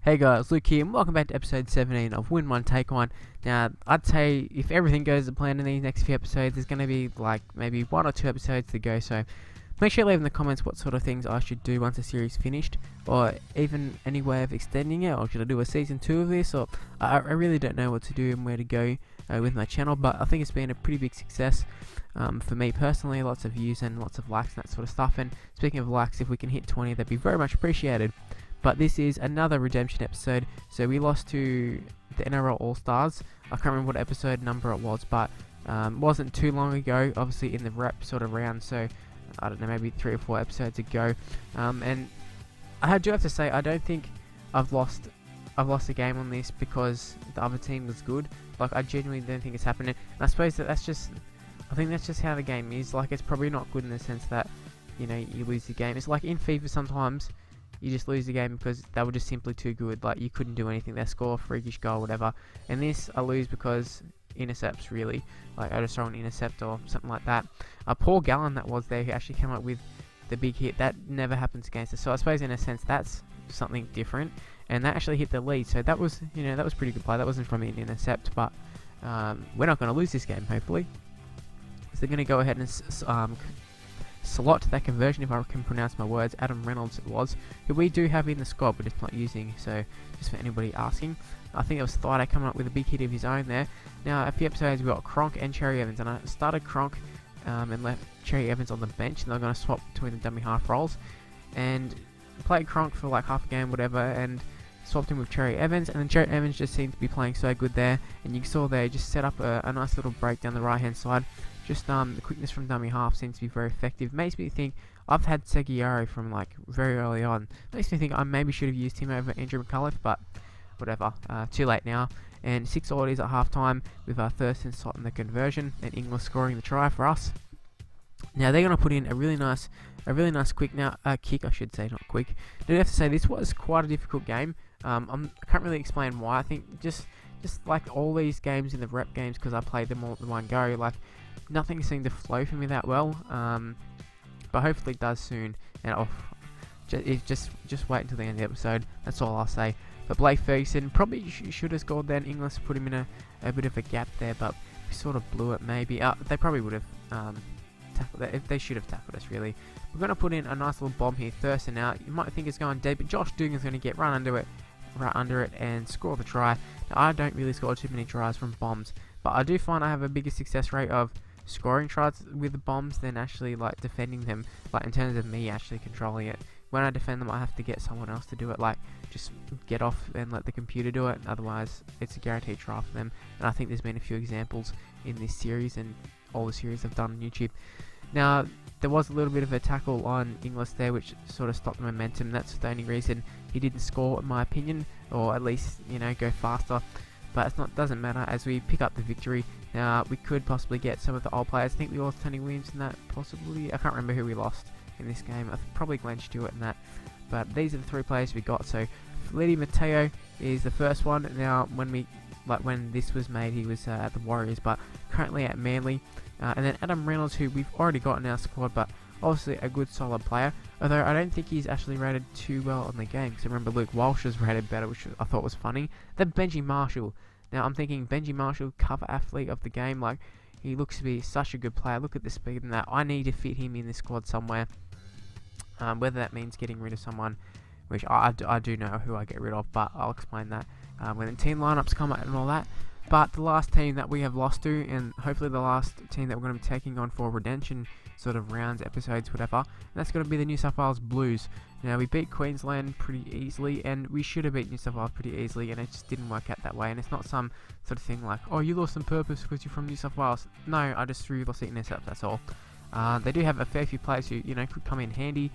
Hey guys, Luke here, and welcome back to episode 17 of Win One Take One. Now, I'd say if everything goes to plan in these next few episodes, there's going to be like maybe 1 or 2 episodes to go, so make sure you leave in the comments what sort of things I should do once the series finished, or even any way of extending it, or should I do a season 2 of this, or I really don't know what to do and where to go with my channel, but I think it's been a pretty big success for me personally, lots of views and lots of likes and that sort of stuff. And speaking of likes, if we can hit 20, that'd be very much appreciated. But this is another redemption episode. So we lost to the NRL All Stars. I can't remember what episode number it was, but wasn't too long ago, obviously in the rep sort of round. So I don't know, maybe 3 or 4 episodes ago. And I do have to say, I don't think I've lost a game on this because the other team was good. Like, I genuinely don't think it's happening. And I suppose that's just how the game is. Like, it's probably not good in the sense that, you know, you lose the game. It's like in FIFA sometimes you just lose the game because they were just simply too good. Like, you couldn't do anything. They score a freakish goal, whatever. And this, I lose because intercepts, really. Like, I just throw an intercept or something like that. Paul Gallen that was there, who actually came up with the big hit, that never happens against us. So I suppose in a sense that's something different. And that actually hit the lead. So that was, you know, that was pretty good play. That wasn't from an intercept, but we're not going to lose this game, hopefully. So they're going to go ahead and slot that conversion, if I can pronounce my words. Adam Reynolds it was, who we do have in the squad but just not using, so just for anybody asking. I think it was Thaiday coming up with a big hit of his own there. Now a few episodes we got Cronk and Cherry Evans, and I started Cronk and left Cherry Evans on the bench, and they're going to swap between the dummy half roles, and played Cronk for like half a game, whatever, and swapped him with Cherry Evans, and then Cherry Evans just seemed to be playing so good there, and you saw there just set up a nice little break down the right hand side. Just the quickness from dummy half seems to be very effective. Makes me think I've had Seguiaro from like very early on. Makes me think I maybe should have used him over Andrew McCullough, but whatever. Too late now. And 6 orders at half time with Thurston slotting the conversion and Inglis scoring the try for us. Now they're going to put in a really nice quick kick, I should say, not quick. I do have to say this was quite a difficult game. I can't really explain why. I think just like all these games in the rep games, because I played them all at one go, like nothing seemed to flow for me that well. But hopefully it does soon. And just wait until the end of the episode. That's all I'll say. But Blake Ferguson probably should have scored then. Inglis put him in a bit of a gap there, but we sort of blew it maybe. They probably would have tackled that. They should have tackled us, really. We're going to put in a nice little bomb here. Thurston out. You might think it's going dead, but Josh Dugan's going to get right under it and score the try. Now, I don't really score too many tries from bombs, but I do find I have a bigger success rate of scoring tries with the bombs than actually like defending them, like in terms of me actually controlling it. When I defend them, I have to get someone else to do it, like just get off and let the computer do it, otherwise it's a guaranteed try for them. And I think there's been a few examples in this series and all the series I've done on YouTube. Now there was a little bit of a tackle on Inglis there which sort of stopped the momentum. That's the only reason he didn't score, in my opinion, or at least, you know, go faster. But doesn't matter as we pick up the victory. Now we could possibly get some of the old players. I think we lost Tony Williams in that, possibly. I can't remember who we lost in this game. Probably Glenn Stewart in that. But these are the 3 players we got. So Lady Mateo is the first one. Now when this was made, he was at the Warriors, but currently at Manly. And then Adam Reynolds, who we've already got in our squad, but obviously a good solid player. Although I don't think he's actually rated too well on the game, because I remember Luke Walsh was rated better, which I thought was funny. Then Benji Marshall. Now I'm thinking Benji Marshall, cover athlete of the game, like he looks to be such a good player. Look at the speed and that. I need to fit him in the squad somewhere. Whether that means getting rid of someone, which I do know who I get rid of, but I'll explain that when the team lineups come out and all that. But the last team that we have lost to, and hopefully the last team that we're going to be taking on for redemption sort of rounds, episodes, whatever, and that's going to be the New South Wales Blues. Now we beat Queensland pretty easily, and we should have beat New South Wales pretty easily, and it just didn't work out that way. And it's not some sort of thing like, oh, you lost on purpose because you're from New South Wales. No, I just threw lost intercepts, that's all. They do have a fair few players who, you know, could come in handy.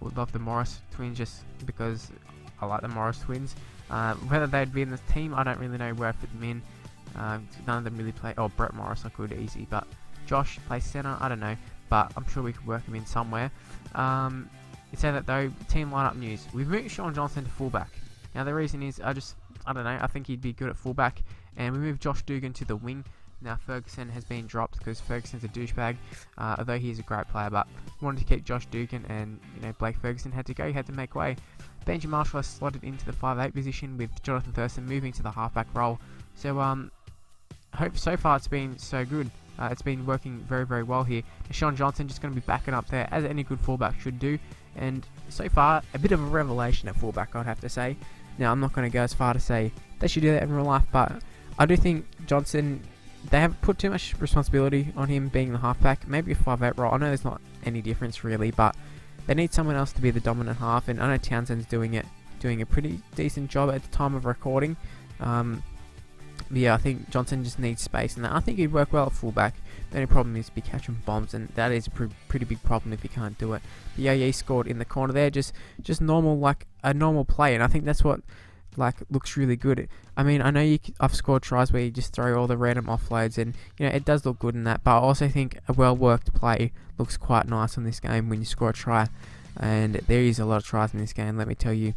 Would love the Morris twins just because I like the Morris twins. Whether they'd be in this team, I don't really know where I fit them in. None of them really play. Oh, Brett Morris I could easy, but Josh plays centre, I don't know, but I'm sure we could work him in somewhere. It said that though, team lineup news, we've moved Sean Johnson to fullback. Now the reason is I don't know, I think he'd be good at fullback, and we moved Josh Dugan to the wing. Now Ferguson has been dropped because Ferguson's a douchebag, although he's a great player, but wanted to keep Josh Dugan, and Blake Ferguson had to go. He had to make way. Benji Marshall has slotted into the 5'8" position with Jonathan Thurston moving to the halfback role. So so far it's been so good. It's been working very, very well here. Sean Johnson just going to be backing up there, as any good fullback should do. And so far, a bit of a revelation at fullback, I'd have to say. Now, I'm not going to go as far to say they should do that in real life, but I do think Johnson, they have put too much responsibility on him being the halfback. Maybe a 5'8" role. I know there's not any difference really, but they need someone else to be the dominant half. And I know Townsend's doing a pretty decent job at the time of recording. But yeah, I think Johnson just needs space, and I think he'd work well at fullback. The only problem is to be catching bombs, and that is a pretty big problem if you can't do it. But yeah, he scored in the corner there, just normal, like a normal play, and I think that's what looks really good. I mean, I know I've scored tries where you just throw all the random offloads, and it does look good in that. But I also think a well-worked play looks quite nice on this game when you score a try, and there is a lot of tries in this game. Let me tell you.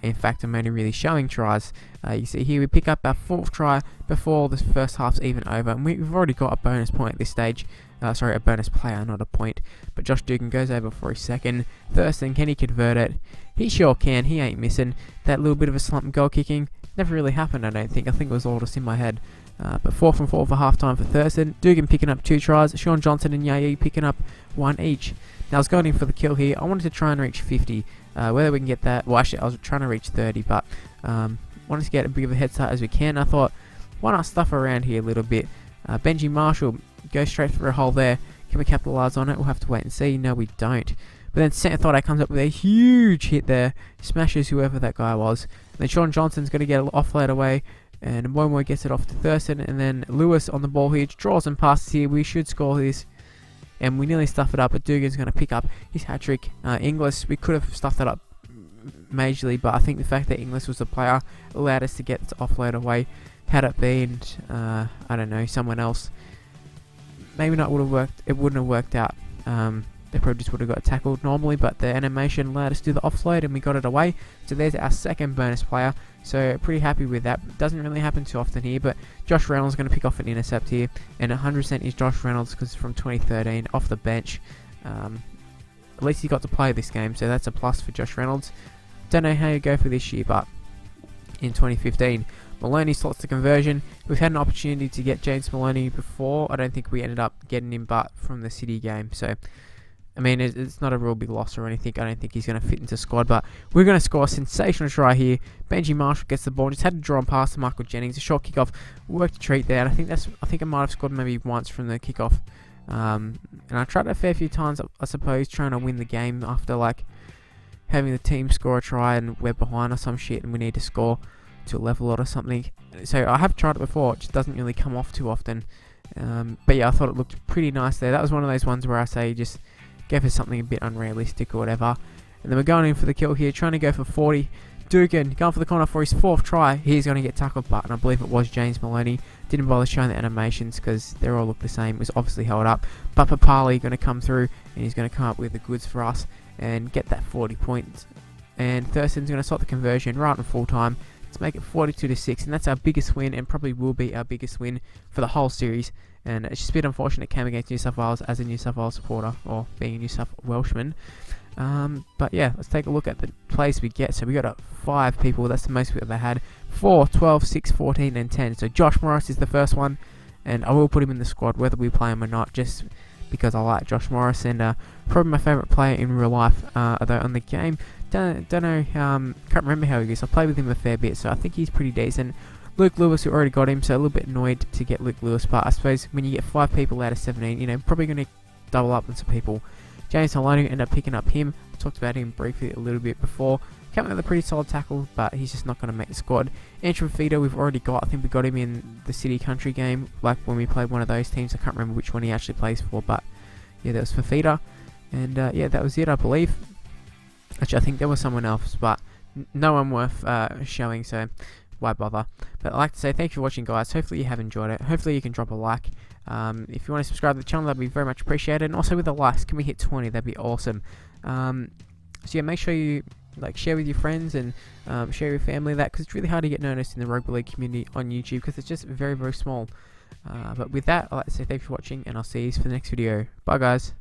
In fact, I'm only really showing tries. You see here we pick up our 4th try before the first half's even over, and we've already got a bonus point at this stage. Sorry, a bonus player, not a point. But Josh Dugan goes over for his second. Thurston, can he convert it? He sure can. He ain't missing. That little bit of a slump goal kicking never really happened, I don't think. I think it was all just in my head. But 4 from 4 for half-time for Thurston. Dugan picking up 2 tries. Sean Johnson and Yayi picking up 1 each. Now I was going in for the kill here. I wanted to try and reach 50. Whether we can get that, well actually I was trying to reach 30, but wanted to get a bit of a head start as we can. I thought, why not stuff around here a little bit? Benji Marshall goes straight through a hole there. Can we capitalise on it? We'll have to wait and see. No, we don't. But then Centre Thought comes up with a huge hit there, smashes whoever that guy was. And then Sean Johnson's going to get an offload away, and Momo gets it off to Thurston, and then Lewis on the ball here, draws and passes here. We should score this. And we nearly stuffed it up, but Dugan's going to pick up his hat-trick. Inglis, we could have stuffed that up majorly, but I think the fact that Inglis was the player allowed us to get the offload away. Had it been, I don't know, someone else, maybe not would have worked. It wouldn't have worked out. They probably just would have got tackled normally, but the animation allowed us to do the offload, and we got it away. So there's our second bonus player. So pretty happy with that. Doesn't really happen too often here, but Josh Reynolds is going to pick off an intercept here, and 100% is Josh Reynolds because it's from 2013 off the bench. At least he got to play this game, so that's a plus for Josh Reynolds. Don't know how you go for this year, but in 2015, Maloney slots the conversion. We've had an opportunity to get James Maloney before. I don't think we ended up getting him, but from the City game. So, I mean, it's not a real big loss or anything. I don't think he's going to fit into squad, but we're going to score a sensational try here. Benji Marshall gets the ball, just had to draw and pass to Michael Jennings. A short kickoff, worked a treat there. And I think I might have scored maybe once from the kickoff. And I tried a fair few times, I suppose, trying to win the game after having the team score a try and we're behind or some shit, and we need to score to a level or something. So I have tried it before. It just doesn't really come off too often. But yeah, I thought it looked pretty nice there. That was one of those ones where I say just go for something a bit unrealistic or whatever. And then we're going in for the kill here, trying to go for 40. Dugan going for the corner for his 4th try. He's going to get tackled, but I believe it was James Maloney. Didn't bother showing the animations because they all look the same. It was obviously held up. But Papali going to come through, and he's going to come up with the goods for us and get that 40 points. And Thurston's going to stop the conversion right on full time to make it 42-6, and that's our biggest win, and probably will be our biggest win for the whole series. And it's just a bit unfortunate it came against New South Wales as a New South Wales supporter, or being a New South Welshman. But yeah, let's take a look at the plays we get. So we got 5 people, that's the most we've ever had. 4, 12, 6, 14 and 10. So Josh Morris is the first one, and I will put him in the squad whether we play him or not, just because I like Josh Morris, and probably my favourite player in real life, although on the game, don't know, can't remember how he is. I played with him a fair bit, so I think he's pretty decent. Luke Lewis, we already got him, so a little bit annoyed to get Luke Lewis, but I suppose when you get 5 people out of 17, probably going to double up on some people. James Maloney ended up picking up him. I talked about him briefly a little bit before. Came with a pretty solid tackle, but he's just not going to make the squad. Andrew Feeder, we've already got. I think we got him in the City Country game, when we played one of those teams. I can't remember which one he actually plays for, but yeah, that was for Feeder. And yeah, that was it, I believe. Actually, I think there was someone else, but no one worth showing, so why bother? But I'd like to say thank you for watching, guys. Hopefully you have enjoyed it. Hopefully you can drop a like. If you want to subscribe to the channel, that'd be very much appreciated. And also with the likes, can we hit 20? That'd be awesome. So yeah, make sure you share with your friends and share with your family because it's really hard to get noticed in the rugby league community on YouTube because it's just very, very small. But with that, I'd like to say thanks for watching, and I'll see you for the next video. Bye, guys.